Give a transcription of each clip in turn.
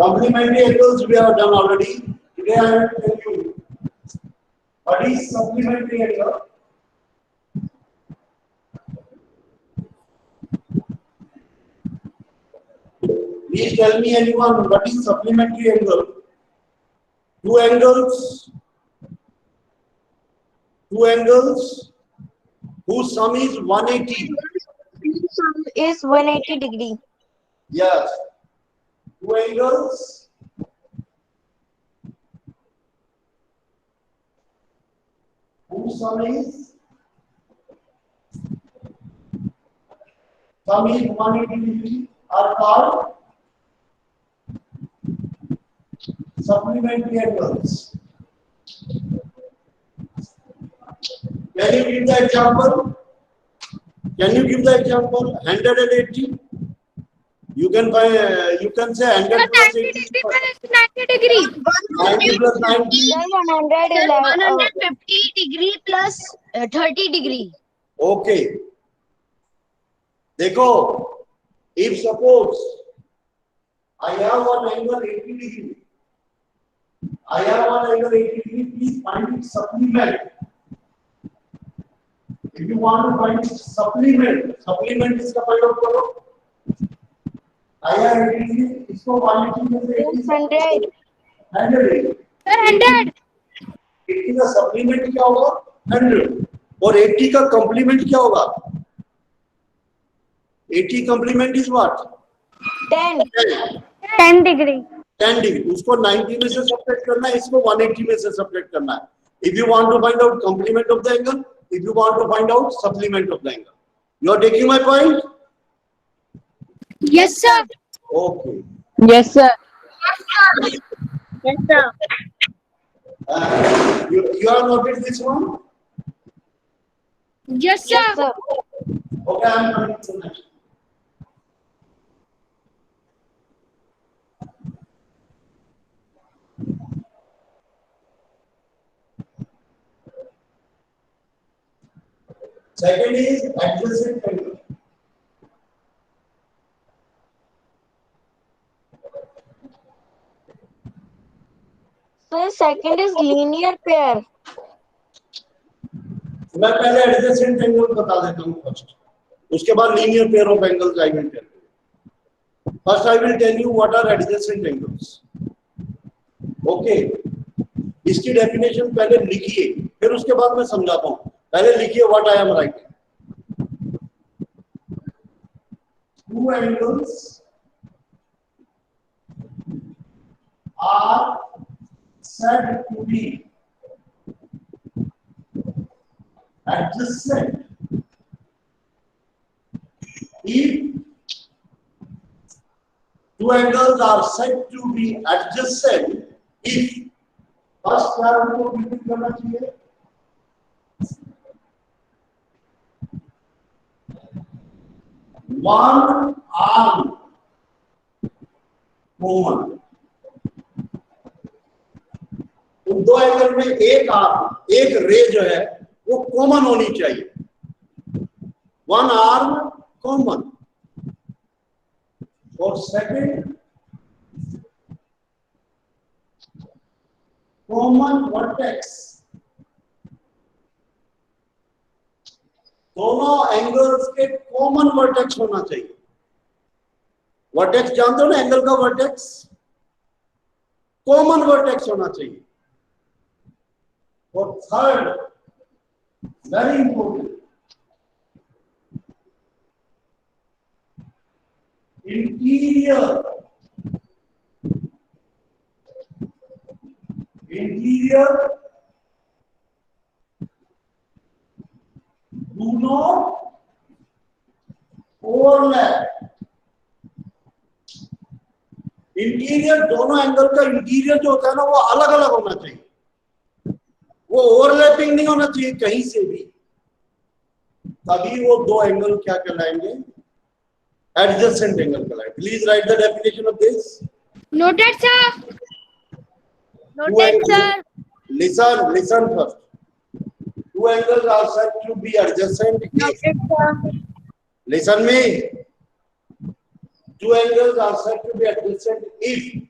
Complementary angles we have done already. Today I will tell you what is supplementary angle. Please tell me anyone what is supplementary angle. Two angles whose sum is 180. Sum is 180 degree. Yes. Two angles whose sum is 180 degree are called supplementary angles. Can you give the example? 180. You can say 100 plus 80. 90 degree. 90 plus 90. Then 111. 150 degree plus 30 degree. Okay. देखो, if suppose I have one angle 80 degree, please find its supplement. If you want to find its supplement इसका प्रयोग करो. I have 80 degree, इसको 180 में से 100. 100. 100. 80 का supplement क्या होगा? 100. और 80 का कंप्लीमेंट क्या होगा? 80 complement is what? 10 degree. 10 degree. उसको 90 में से सब्ट्रैक्ट करना है, इसको 180 में से सब्ट्रैक्ट करना है. If you want to find out complement of the angle, if you want to find out supplement of the angle. You are taking my point? Yes, sir. Okay. Yes, sir. Yes, sir. You have noted this one? Yes, sir. Yes, sir. Okay, I am coming to next. Second is adjacent angle. So second is linear pair. मैं पहले adjacent angle बता देता हूँ first. उसके बाद linear pair of angles I will tell you. First I will tell you what are adjacent angles. Okay. इसकी definition पहले लिखिए, फिर उसके बाद मैं समझाता हूँ. पहले लिखिए what I am writing. Two angles are said to be adjacent if two angles are said to be adjacent if first क्या उनको रिपीट करना चाहिए. One arm common. उन दो एंगल में एक आर्म, एक रे जो है वो कॉमन होनी चाहिए. One arm common. और सेकंड कॉमन वर्टेक्स. दोनों एंगल्स के कॉमन वर्टेक्स होना चाहिए. वर्टेक्स जानते हो ना, एंगल का वर्टेक्स कॉमन वर्टेक्स होना चाहिए. और third very important, interior do not overlap. Interior, दोनों एंगल का इंटीरियर जो होता है ना वो अलग अलग होना चाहिए. वो ओवरलैपिंग नहीं होना चाहिए कहीं से भी. तभी वो दो एंगल क्या कहलाएंगे? एडजेसेंट एंगल कहलाएंगे. Please write the definition of this. Noted, sir. Noted, sir. Listen first. Two angles are said to be adjacent if, Noted, sir. listen me. Two angles are said to be adjacent if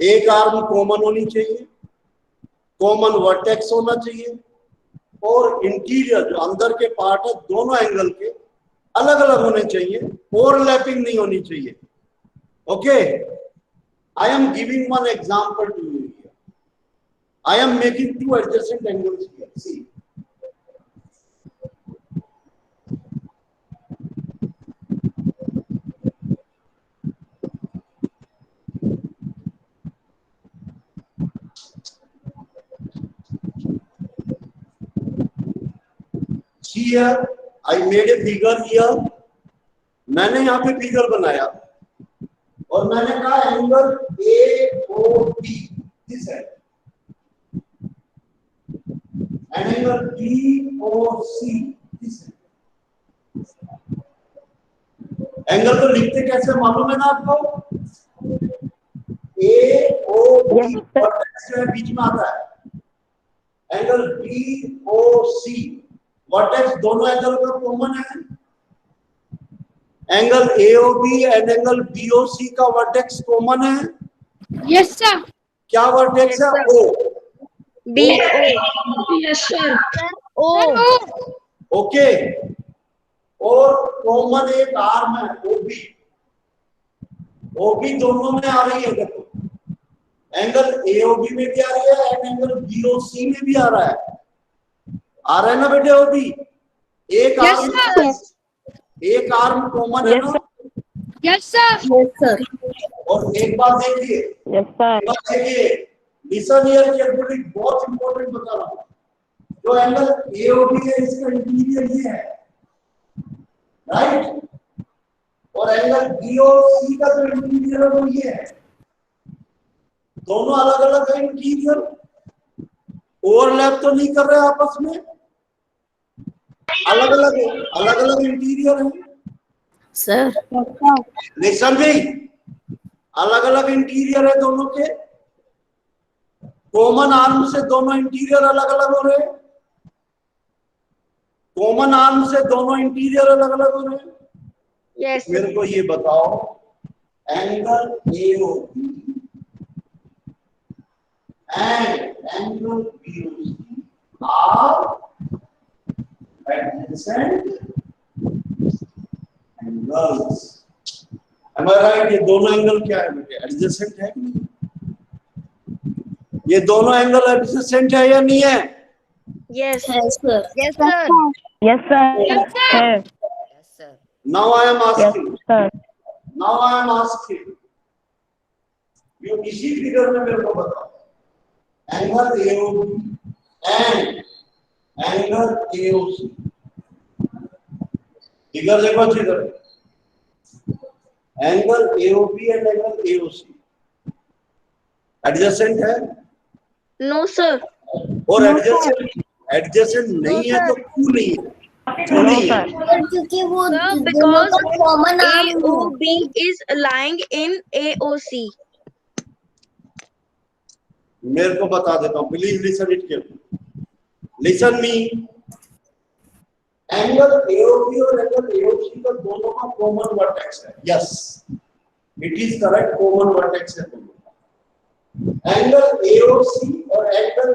एक arm common होनी चाहिए, common vertex होना चाहिए, और interior जो अंदर के part है दोनों एंगल के अलग अलग होने चाहिए, ओवरलैपिंग नहीं होनी चाहिए। Okay, I am giving one example to you here. I am making two adjacent angles here, see. Here I made a figure here. मैंने यहाँ पे फिगर बनाया और मैंने कहा एंगल AOB दिस है, एंगल DOC दिस है। एंगल तो लिखते कैसे मालूम है ना आपको? AOB वर्टेक्स जो है बीच में आता है, एंगल DOC वर्टेक्स दोनों एंगल का कॉमन है। Angle AOB and angle BOC का वर्टेक्स कॉमन है। Yes sir. क्या वर्टेक्स है? O। Yes sir. O. Okay, और कॉमन एक आर्म है OB। OB दोनों में आ रही है, देखो एंगल AOB में भी आ रही है एंड एंगल BOC में भी आ रहा है। आ रहा है ना बेटे OB? एक आर्म कॉमन है ना? Yes sir. Yes sir. और एक बात देखिए, यस सर, देखिए लिसन हियर केयरफुली, बहुत इंपॉर्टेंट बता रहा हूं। जो एंगल AOB है इसका इंटीरियर ये है, राइट? और एंगल BOC का जो इंटीरियर है वो ये है। दोनों अलग अलग है इंटीरियर, ओवरलैप तो नहीं कर रहे आपस में, अलग अलग इंटीरियर है सर। लिसन भी, अलग अलग इंटीरियर है दोनों के। कॉमन आर्म से दोनों इंटीरियर अलग अलग हो रहे हैं, कॉमन आर्म से दोनों इंटीरियर अलग अलग हो रहे हैं। यस मेरे को ये बताओ, angle AOB and angle BOC are adjacent angles. Am I right? ये दोनों एंगल क्या है बेटे? एडजेसेंट है कि नहीं? ये दोनों एंगल एडजेसेंट है या नहीं है? Yes sir. Yes sir. Yes sir, Now I am asking. Sir. Now I am asking. ये इसी फिगर में मेरे को बताओ, angle AOB and angle AOC। Figure देखो अच्छी तरह, angle AOB and angle AOC adjacent है? No sir. और एडजेसेंट नहीं है तो क्यों नहीं है? क्यों नहीं है? क्योंकि वो Because common AOB is lying in AOC. मेरे को बता देता हूँ, please listen it carefully, listen me. Angle AOB और एंगल AOC का दोनों का कॉमन वर्टेक्स है। Yes, it is correct, common vertex है दोनों का। एंगल AOC और एंगल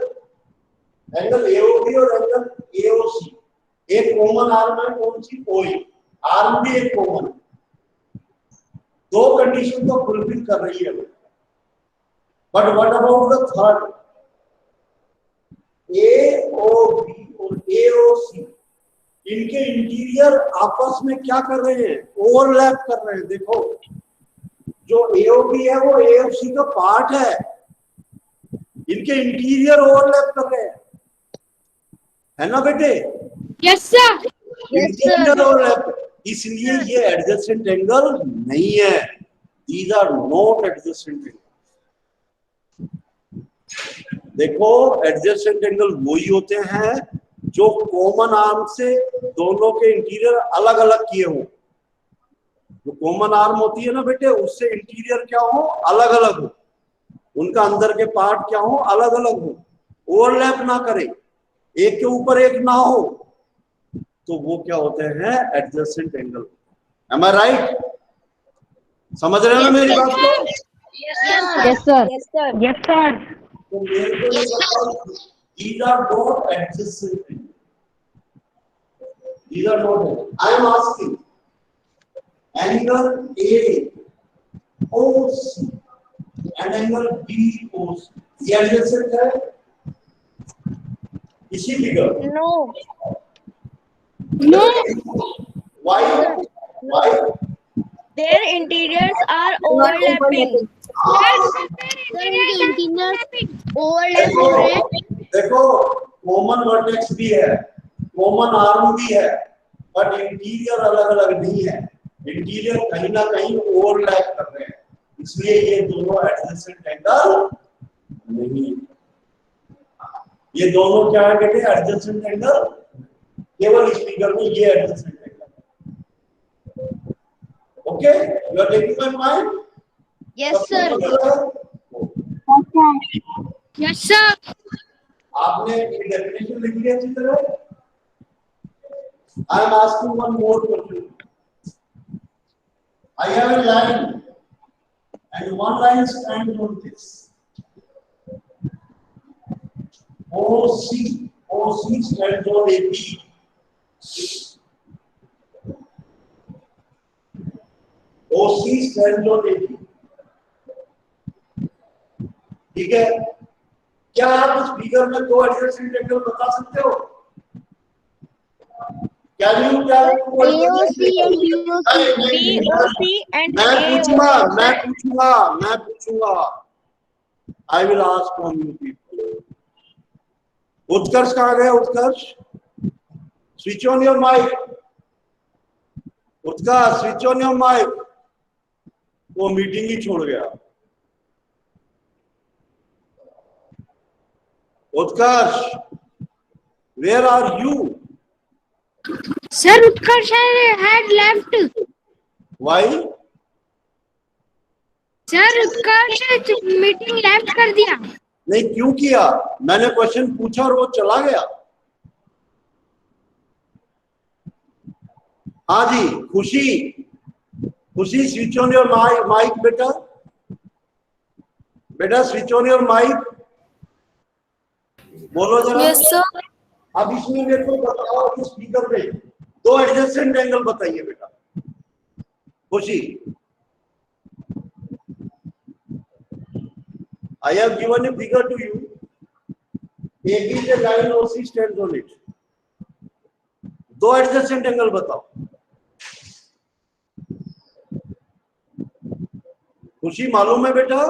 AOB और एंगल AOC एक कॉमन आर्म है, कौन सी? OE। आर्म भी एक कॉमन है, दो कंडीशन तो फुलफिल कर रही है। But what about the third? AOB और AOC इनके इंटीरियर आपस में क्या कर रहे हैं? ओवरलैप कर रहे हैं। देखो, जो AOB है वो AOC का पार्ट है, इनके इंटीरियर ओवरलैप कर रहे हैं, है ना बेटे? Yes sir. इंटीरियर ओवरलैप, इसलिए ये एडजेसेंट एंगल नहीं है। These are not adjacent angle. देखो, एडजेसेंट एंगल वही होते हैं जो कॉमन आर्म से दोनों के इंटीरियर अलग अलग किए हो। जो कॉमन आर्म होती है ना बेटे, उससे इंटीरियर क्या हो? अलग अलग हो, उनका अंदर के पार्ट क्या हो? अलग अलग हो, ओवरलैप ना करे, एक के ऊपर एक ना हो, तो वो क्या होते हैं? Adjacent angle. एम आई राइट? समझ रहे हो ना मेरी बात को? Yes, sir. Yes, sir. Yes, sir. तो मेरे को ये बताओ, these are not adjacent angles. These are not angles. I am asking angle AOC and angle BOC. ये adjacent है इसी figure? No. No. Why? Why? Their interiors are overlapping. Sir, इनके interior overlap हो रहे हैं। देखो कॉमन वर्टेक्स भी है, कॉमन आर्म भी है, बट इंटीरियर अलग अलग नहीं है। इंटीरियर कहीं ना कहीं ओवरलैप कर रहे हैं, इसलिए ये दोनों एडजेसेंट एंगल नहीं। ये दोनों क्या है बेटे? Adjacent angle. केवल इस फिगर में ये adjacent angle. Okay, you are taking my point? Yes, sir. Yes, sir. आपने एक डेफिनेशन लिख लिया अच्छी तरह? I am asking one more question. I have a line and one line stands on this. OC stands on AP. OC stands on AP. ठीक है? क्या आप इस फिगर में दो एडजेसेंट एंगल बता सकते हो? क्या नहीं? क्या AOC and BOC and मैं पूछूंगा। I will ask from you people. उत्कर्ष कहाँ गया? उत्कर्ष, switch on your mic. Utkarsh, switch on your mic. वो मीटिंग ही छोड़ गया। उत्कर्ष, where are you? Sir, Utkarsh had left. Why? Sir, Utkarsh meeting left कर दिया। नहीं, क्यों किया? मैंने क्वेश्चन पूछा और वो चला गया। हाँ जी, खुशी स्विच ऑन योर माइक बेटा स्विच ऑन योर माइक। बोलो जरा। Yes, sir. अब इसमें मेरे को बताओ, इस फिगर में दो एडजेसेंट एंगल बताइए बेटा। खुशी, I have given a figure to you. AB is a line, OC stands on it. दो एडजेसेंट एंगल बताओ। खुशी मालूम है बेटा?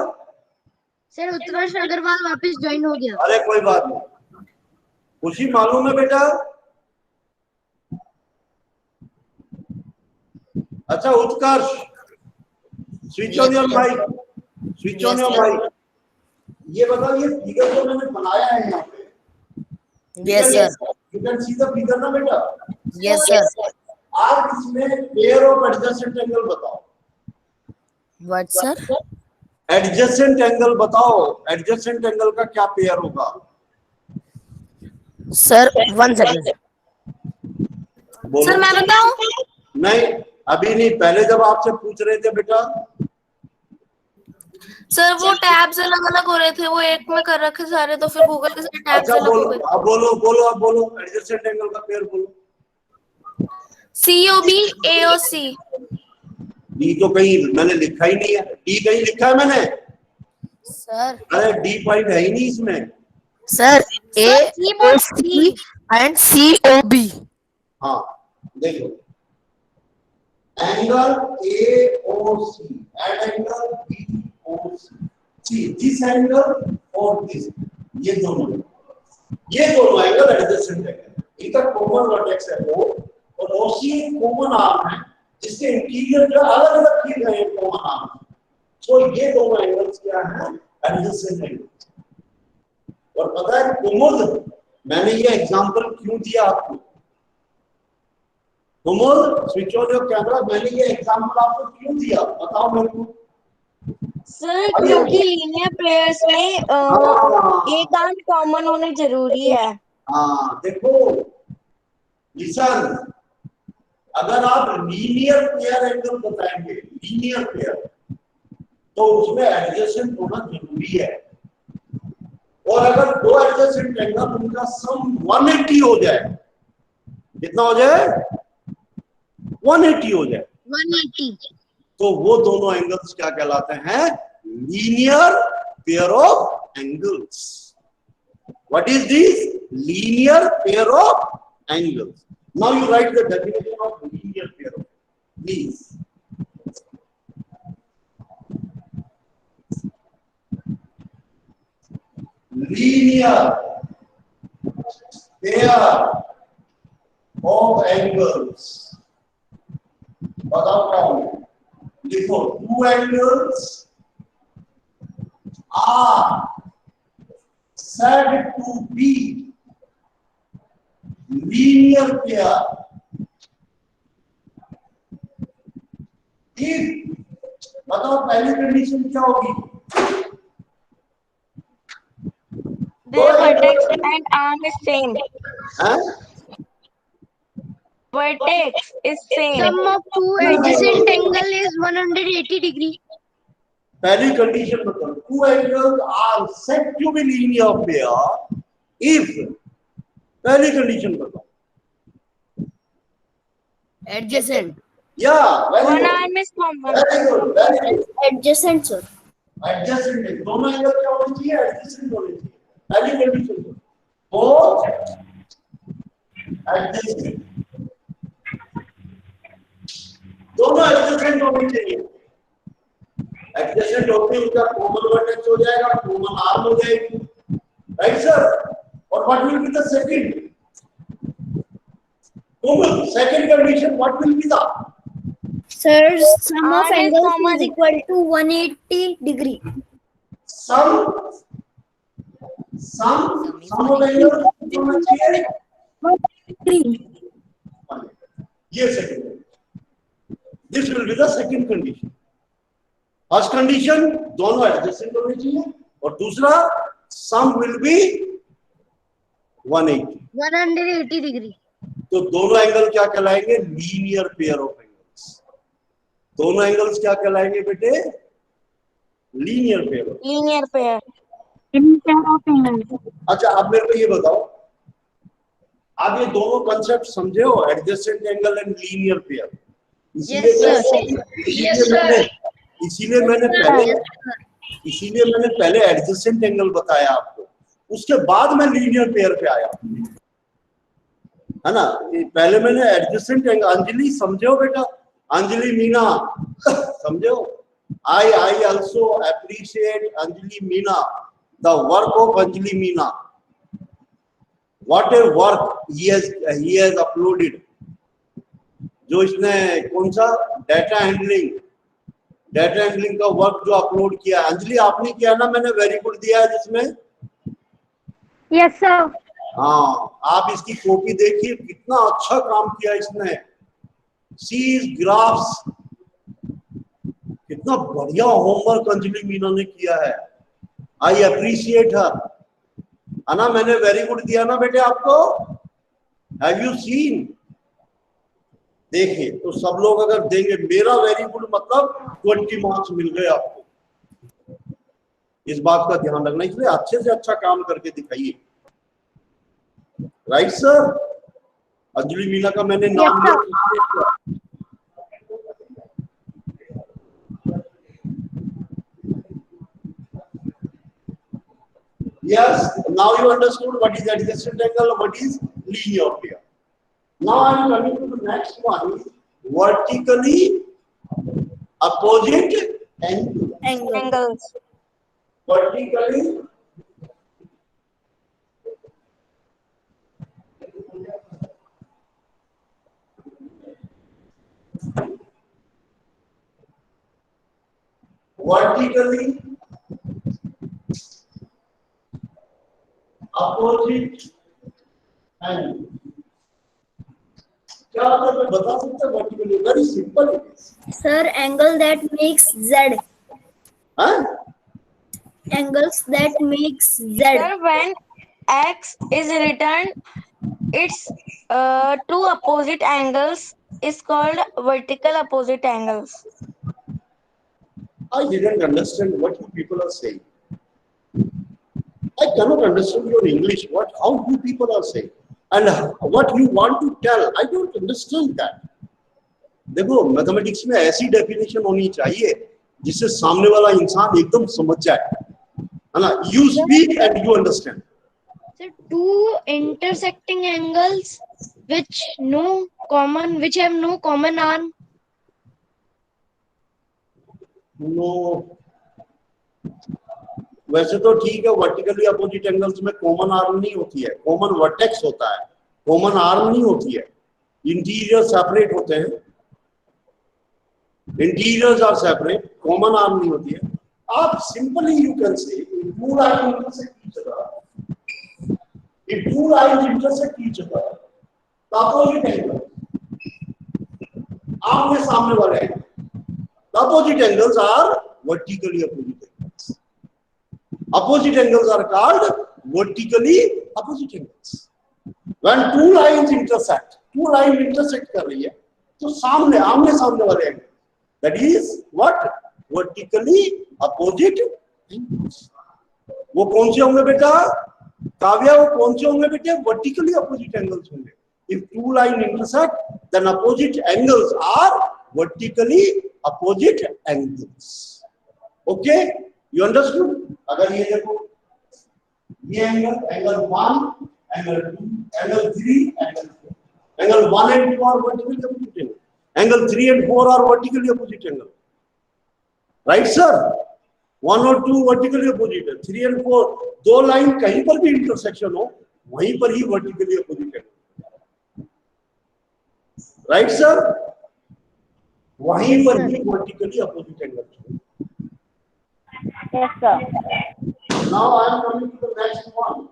सर, उत्कर्ष अग्रवाल वापस ज्वाइन हो गया। अरे कोई बात नहीं। खुशी मालूम है बेटा? अच्छा उत्कर्ष, स्विच ऑन योर माइक। ये बताओ, ये फिगर जो मैंने बनाया है यहाँ पे, Yes, sir. You can see the figure ना बेटा? Yes, sir. आप इसमें पेयर ऑफ एडजेसेंट एंगल बताओ। What, sir? एडजेसेंट एंगल बताओ, एडजेसेंट एंगल का क्या पेयर होगा? Sir, 1 second. बोलो। Sir, मैं बताऊं? नहीं, अभी नहीं, पहले जब आपसे पूछ रहे थे बेटा। सर, वो टैब्स अलग अलग हो रहे थे, वो एक में कर रखे सारे, तो फिर गूगल के सारे टैब्स अच्छा अलग हो गए। अब बोलो एडजेसेंट एंगल का पेयर बोलो। COB AOC। डी तो कहीं मैंने लिखा ही नहीं है। डी कहीं लिखा है मैंने? सर, अरे डी पॉइंट है ही नहीं इसमें। Sir AOC and COB। हाँ देखो, angle AOC and angle BOC, see this angle और दिस, ये दोनों एंगल एडजेसेंट है। इनका कॉमन वर्टेक्स है वो, और OC कॉमन आर्म है जिसके इंटीरियर जो अलग अलग किए गए हैं कॉमन आर्म। तो ये दोनों एंगल्स क्या हैं? Adjacent angle. और पता है कुमुद, मैंने ये एग्जांपल क्यों दिया आपको? कुमुद, स्विच ऑन योर कैमरा। मैंने ये एग्जांपल आपको क्यों दिया बताओ मेरे को? सर, क्योंकि लीनियर पेयर्स में एक आर्म कॉमन होने जरूरी है। हाँ देखो, लिसन, अगर आप लीनियर पेयर एंगल बताएंगे, लीनियर पेयर, तो उसमें एडजेसेंट होना जरूरी है। और अगर दो एडजेसेंट एंगल उनका सम 180 हो जाए, कितना हो जाए? 180 हो जाए, 180. तो वो दोनों एंगल्स क्या कहलाते हैं? Linear pair of angles. What is this? Linear pair of angles. Now you right the definition of linear pair of, please. Linear pair of angles. बताओ क्या होगा? लिखो, two angles are said to be linear pair if, बताओ पहली condition क्या होगी? Their vertex and arm is same. हैं? Vertex is same. Sum of two adjacent angle is 180 degree. पहली कंडीशन बताओ, two angles are said to be linear pair if, पहली condition बताओ। Adjacent. Yeah, very One good. arm is common. Very good, very good. Adjacent, sir. Adjacent है, दोनों angle क्या होने चाहिए? Adjacent होने चाहिए। पहली कंडीशन बोथ एडजेसेंट, दोनों एडजेसेंट होने चाहिए। एडजेसेंट होते ही उनका कॉमन वर्टेक्स हो जाएगा, कॉमन आर्म हो जाएगी, राइट सर? और what will be the second? Common second condition what will be the? Sir, sum of Arm is angles common. is equal to 180 degree. Sum of angle होना चाहिए। ये second, this will be the second condition. First condition दोनों adjacent होने चाहिए, और दूसरा सम will be 180। 180 degree. तो दोनों एंगल क्या कहलाएंगे? Linear pair of angles. दोनों एंगल्स क्या कहलाएंगे बेटे? Linear pair. Linear pair. अच्छा, आप मेरे को ये बताओ, आप ये दोनों कंसेप्ट समझे हो, adjacent angle and linear pair? इसीलिए मैंने पहले एडजेसेंट एंगल बताया आपको, उसके बाद मैं लीनियर पेयर पे आया, है ना? पहले मैंने एडजेसेंट एंगल, अंजलि समझे हो बेटा? अंजलि मीना समझे हो? I also appreciate Anjali Meena, the work of Anjali Meena. What a work he has uploaded. जो इसने कौन सा डाटा हैंडलिंग का वर्क जो अपलोड किया है, अंजलि आपने किया ना? मैंने वेरी गुड दिया है जिसमें। Yes, sir. हाँ, आप इसकी कॉपी देखिए, कितना अच्छा काम किया इसने। सी ग्राफ्स, कितना बढ़िया होमवर्क अंजलि मीना ने किया है। आई अप्रिशिएट हर, है ना? मैंने वेरी गुड दिया ना बेटे आपको? Have you seen? देखिए, तो सब लोग अगर देंगे, मेरा वेरी गुड मतलब 20 मार्क्स मिल गए आपको। इस बात का ध्यान रखना, इसलिए अच्छे से अच्छा काम करके दिखाइए, राइट सर? अंजलि मीना का मैंने नाम लिया। Yes, now you understood what is adjacent angle, what is linear pair. Now I am coming to the next one, vertically opposite Angles. Vertically opposite angle. क्या मतलब मैं बता सकता हूँ? Vertically very simple it is. Sir, angle that makes Z. हाँ? Angles that makes Z. Sir, when X is written, its two opposite angles is called vertical opposite angles. I didn't understand what you people are saying. I cannot understand your English. How you people are saying, and what you want to tell. I don't understand that. देखो mathematics में ऐसी definition होनी चाहिए जिससे सामने वाला इंसान एकदम समझ जाए, है ना? You speak and you understand. Sir, two intersecting angles which have no common arm. No. वैसे तो ठीक है, वर्टिकली अपोजिट एंगल्स में कॉमन आर्म नहीं होती है, कॉमन वर्टेक्स होता है, कॉमन आर्म नहीं होती है। इंटीरियर सेपरेट होते हैं, interiors are separate, common arm नहीं होती है। आप simply you can say two line intersect each other, if two lines intersect each other the opposite angle, आमने सामने वाले angle, the opposite angles are vertically opposite angles. Opposite angles are called vertically opposite angles. When two lines intersect, two lines intersect कर रही है तो सामने आमने सामने वाले angle, that is what? Vertically opposite angles. वो कौन से होंगे बेटा काव्या, वो कौन से होंगे बेटे? Vertically opposite angles होंगे। If two lines intersect, then opposite angles are vertically opposite angles. Okay? You understood? अगर ये देखो, ये angle, angle 1, angle 2, angle 3, angle 4, angle 1 and 2 are vertically opposite angle, angle 3 and 4 are vertically opposite angle, right sir? 1 और 2 vertically opposite है, 3 and 4 दो line कहीं पर भी इंटरसेक्शन हो वहीं पर ही vertically opposite angle, right sir? वहीं पर ही vertically opposite angle। Yes, sir. Now I am coming to the next one.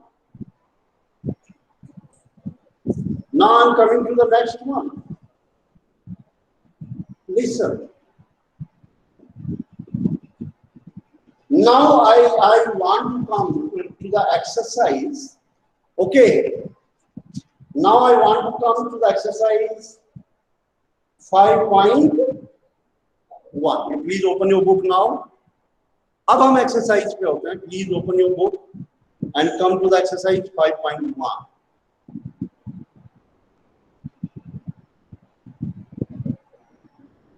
Now I am coming to the next one. Listen. Now I want to come to the exercise. Okay. Now I want to come to the exercise 5.1. Please open your book now. अब हम exercise पे होते हैं। Please open your book and come to the exercise 5.1।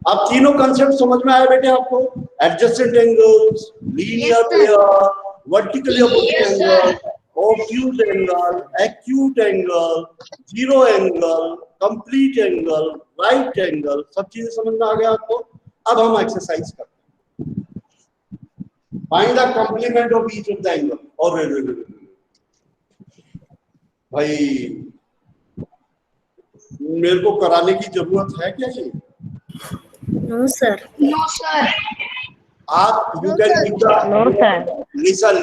अब तीनों concept समझ में आए बेटे आपको? Adjacent angles, linear pair, vertically opposite angle, obtuse angle, acute angle, zero angle, complete angle, right angle, सब चीजें समझ में आ गया आपको? अब हम एक्सरसाइज करते हैं। Find the complement of each of the angle. और भाई मेरे को कराने की जरूरत है क्या ये? No sir. No, sir. आप you can give the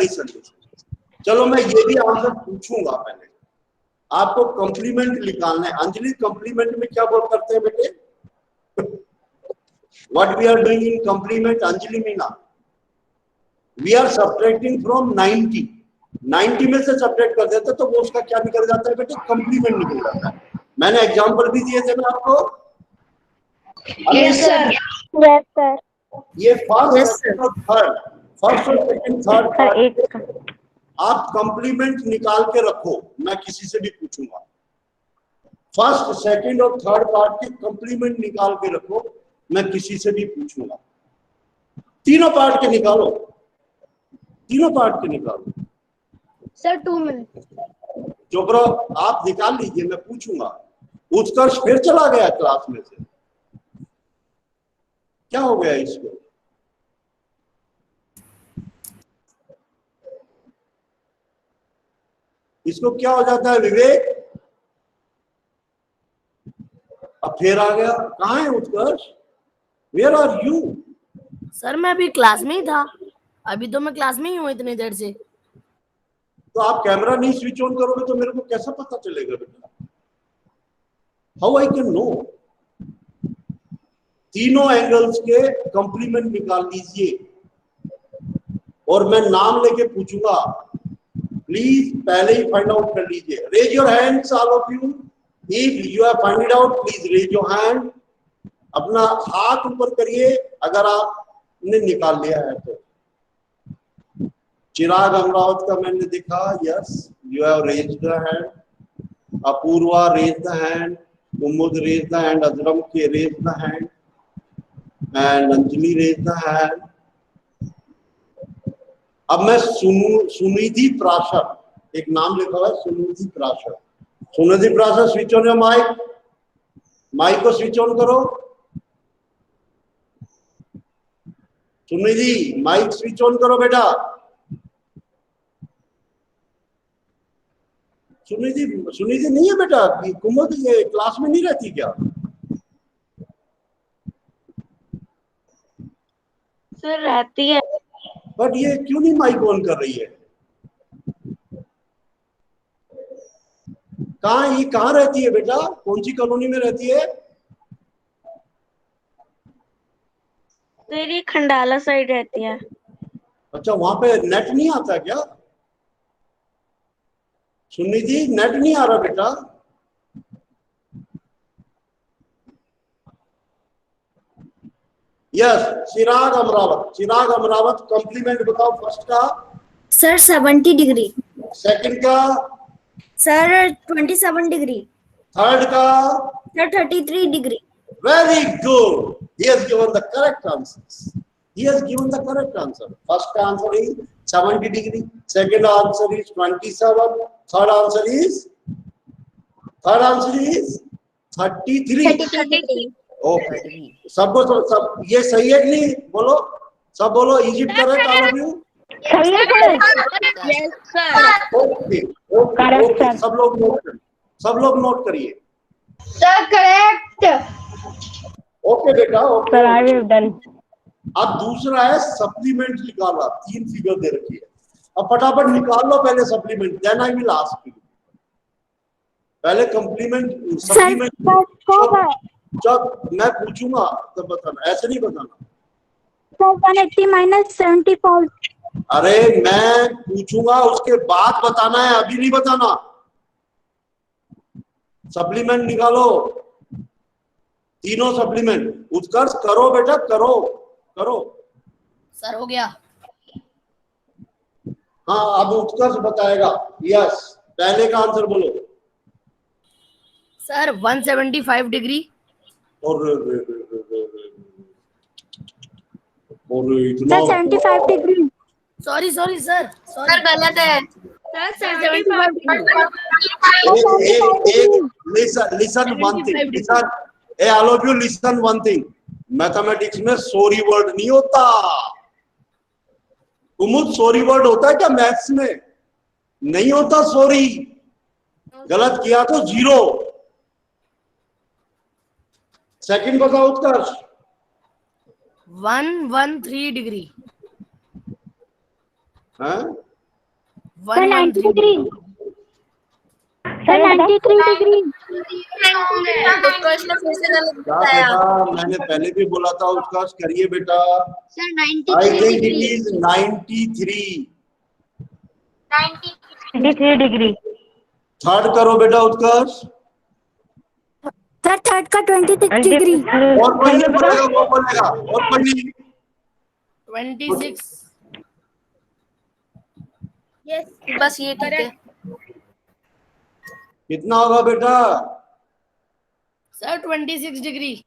listen. चलो मैं ये भी आंसर पूछूंगा पहले। आपको कंप्लीमेंट निकालना है। अंजलि कंप्लीमेंट में क्या वर्क करते हैं बेटे? What we are doing in complement, Anjali Meena? We are subtracting from 90 में से सब्ट्रैक्ट कर देते तो वो उसका क्या निकल जाता है बेटे? कंप्लीमेंट निकल जाता है। मैंने एग्जांपल भी दिए थे ना आपको। Yes, sir. Yes, sir. ये फर्स्ट और सेकंड थर्ड आप कंप्लीमेंट निकाल के रखो, मैं किसी से भी पूछूंगा। फर्स्ट सेकंड और थर्ड पार्ट के कंप्लीमेंट निकाल के रखो, मैं किसी से भी पूछूंगा। तीनों पार्ट के निकालो, तीनों पार्ट के निकालो। Sir, 2 minutes. चोपड़ा आप निकाल लीजिए, मैं पूछूंगा। उत्कर्ष फिर चला गया क्लास में से, क्या हो गया इसको? इसको क्या हो जाता है विवेक? अब फिर आ गया। कहाँ है Utkarsh? Where are you? Sir मैं अभी क्लास में ही था, अभी तो मैं क्लास में ही हूँ इतनी देर से। तो आप कैमरा नहीं स्विच ऑन करोगे तो मेरे को कैसा पता चलेगा बेटा? How I can know? तीनों एंगल्स के कंप्लीमेंट निकाल लीजिए और मैं नाम लेके पूछूंगा। प्लीज पहले ही फाइंड आउट कर लीजिए। Raise your hands all of you. If you have find it out please raise your hand. अपना हाथ ऊपर करिए अगर आप ने निकाल लिया है तो चिराग अमरावत का मैंने देखा, yes you have raised the hand, Apoorva raise the hand, Kumud raise the hand, अजरम के raise the hand and Anjali raise the hand. अब मैं सुनिधि प्राशर, एक नाम लिखा हुआ है Sunidhi Prashar. Sunidhi Prashar, switch on your mic, mic को स्विच ऑन करो। सुनिधि माइक स्विच ऑन करो बेटा। सुनिधि नहीं है बेटा, कुमुद ये क्लास में नहीं रहती क्या? सर रहती है। बट ये क्यों नहीं माइक ऑन कर रही है? ये कहाँ रहती है बेटा? कौन सी कॉलोनी में रहती है? सर ये खंडाला साइड रहती है। अच्छा, वहां पे नेट नहीं आता क्या? सुनिधि नेट नहीं आ रहा बेटा? यस, चिराग अमरावत कॉम्प्लीमेंट बताओ फर्स्ट का। Sir 70 degree. सेकंड का? Sir 27 degree. थर्ड का? Sir 33 degree. Very good. He has given the correct answers. He has given the correct answer. First answer is 70 degree. Second answer is 27. Third answer is 33. 33। Okay. सब ये सही है कि नहीं? बोलो, सब बोलो। Egypt correct all of you? Yes sir. Okay okay, सब लोग नोट करिए। Sir correct. ओके बेटा, okay. Sir I have done. अब दूसरा है सप्लीमेंट निकाला, 3 फिगर दे रखी है। अब फटाफट निकाल लो पहले supplement, then I will ask you. पहले कंप्लीमेंट सप्लीमेंट जब मैं पूछूंगा तब बताना, ऐसे नहीं बताना। 180 माइनस 74। अरे मैं पूछूंगा उसके बाद बताना है, अभी नहीं बताना। सप्लीमेंट निकालो, तीनों सप्लीमेंट। उत्कर्ष करो बेटा, करो। सर हो गया। हाँ, अब उत्कर्ष बताएगा। यस, पहले का आंसर बोलो। Sir 175 degree. और इतना 75 डिग्री। Sorry sir. सर गलत है। Sir 75 listen one thing, listen A all of you, listen one thing. Mathematics में सॉरी वर्ड नहीं होता। कुमुद, सॉरी वर्ड होता है क्या मैथ्स में? नहीं होता सॉरी। गलत किया तो 0। सेकंड बताओ उत्कर्ष। 113 डिग्री। हाँ? Sir 90 degree. Sir 93 degree. Utkarsh ने फिर से गलत क्या बताया। बेटा, मैंने पहले भी बोला था उत्कर्ष करिए बेटा। Sir I 93 think it degree. is 93. 93 degree. Third करो बेटा उत्कर्ष। सर थर्ड का 26 डिग्री। और कोई नहीं बोलेगा, वो बोलेगा। और कोई नहीं। 26। यस, बस ये ठीक है। कितना होगा बेटा? Sir 26 degree.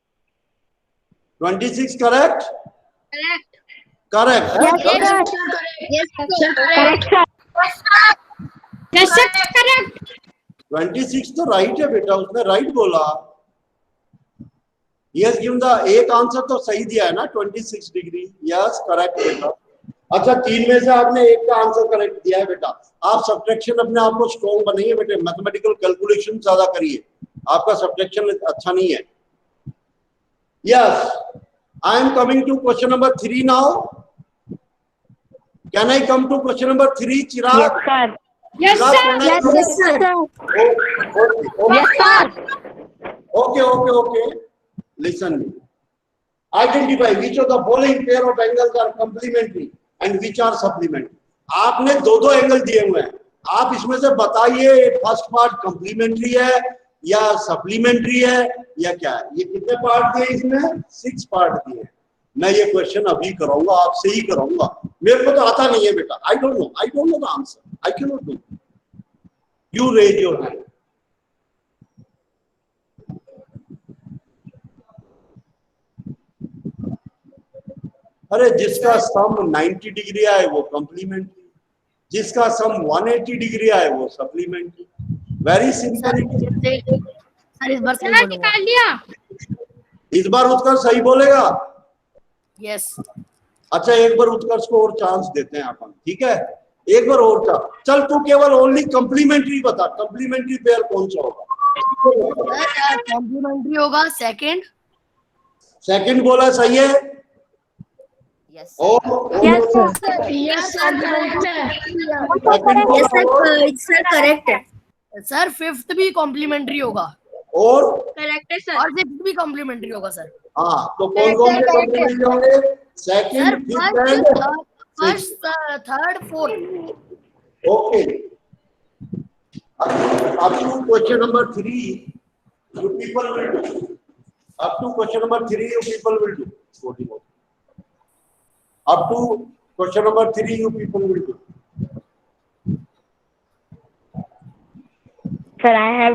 26 correct? Correct. Yes sir correct. 26 तो राइट है बेटा, उसने राइट बोला। यस, गिवन द एक आंसर तो सही दिया है ना, 26 डिग्री। यस करेक्ट बेटा। अच्छा, 3 में से आपने एक का आंसर करेक्ट दिया है बेटा। आप सब्ट्रैक्शन अपने आप को स्ट्रॉन्ग बनाइए बेटे, मैथमेटिकल कैलकुलेशन ज्यादा करिए। आपका सब्ट्रैक्शन अच्छा नहीं है। Yes, I am coming to question number 3 now. Can I come to question number 3 Chirag? Yes sir. Yes sir. Okay. Listen me. Identify which of the following pair of angles are complementary and which are supplementary. आपने दो angle दिए हुए हैं, आप इसमें से बताइए first part complementary है या सप्लीमेंट्री है या क्या है। ये कितने पार्ट दिए इसमें? 6 पार्ट दिए। मैं ये क्वेश्चन अभी कराऊंगा, आपसे ही कराऊंगा। मेरे को तो आता नहीं है बेटा, I don't know the answer, I can not do. You raise your hand. अरे जिसका सम 90 डिग्री आए वो कॉम्प्लीमेंट्री, जिसका सम 180 डिग्री आए वो सप्लीमेंट्री। Very simple. सर इस बार सही सर बोलूंगा। निकाल लिया। इस बार उत्कर्ष सही बोलेगा। यस अच्छा एक बार उत्कर्ष को और चांस देते हैं अपन, ठीक है? एक बार और चांस। चल तू केवल ओनली कॉम्प्लीमेंट्री बता, कॉम्प्लीमेंट्री पेयर कौन सा होगा? सर कॉम्प्लीमेंट्री होगा सेकंड। सेकंड बोला सही है। Yes yes sir. Yes sir correct है। सेकंड यस बोला सर करेक्ट है। सर फिफ्थ भी कॉम्प्लीमेंट्री होगा और करेक्ट है सर। और सिक्स्थ भी कॉम्प्लीमेंट्री होगा सर। हाँ, तो कौन कौन से कॉम्प्लीमेंट्री होंगे? Sir second, fifth and first third fourth. Okay. up to question number 3 you people will do. Up to question number 3 you people will do. Up to question number 3 you people will do. Sir, I have